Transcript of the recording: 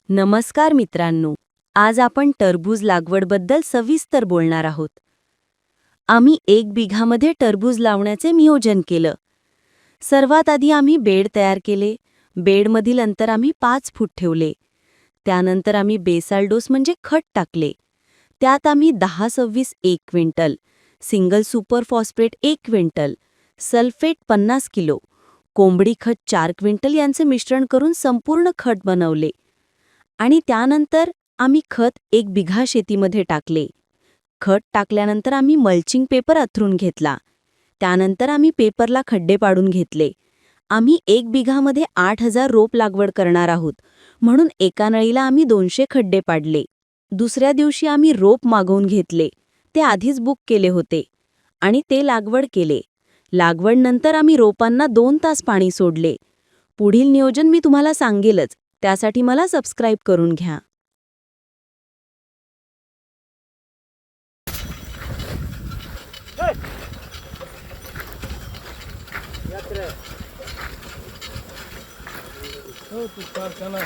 नमस्कार मित्रांनो, आज आपण टरबूज लागवडबद्दल सविस्तर बोलणार आहोत. आम्ही 1 बिघामध्ये टरबूज लावण्याचे नियोजन केलं. सर्वात आधी आम्ही बेड तयार केले. बेडमधील अंतर आम्ही 5 फूट ठेवले. त्यानंतर आम्ही बेसाल डोस म्हणजे खत टाकले. त्यात आम्ही 10-26 1 quintal, single super phosphate 1 quintal, sulphate 50 kilo, कोंबडी खत 4 क्विंटल यांचे मिश्रण करून संपूर्ण खत बनवले. आणि त्यानंतर आम्ही खत 1 बिघा शेतीमध्ये टाकले. खत टाकल्यानंतर आम्ही मल्चिंग पेपर अंथरून घेतला. त्यानंतर आम्ही पेपरला खड्डे पाडून घेतले. आम्ही 1 बिघामध्ये 8000 रोप लागवड करणार आहोत, म्हणून एका नळीला आम्ही 200 खड्डे पाडले. दुसऱ्या दिवशी आम्ही रोप मागवून घेतले. ते आधीच बुक केले होते आणि ते लागवड केले. लागवडनंतर आम्ही रोपांना 2 तास पाणी सोडले. पुढील नियोजन मी तुम्हाला सांगेलच, त्यासाठी मला सबस्क्राईब करून घ्या. हो तू चाल चला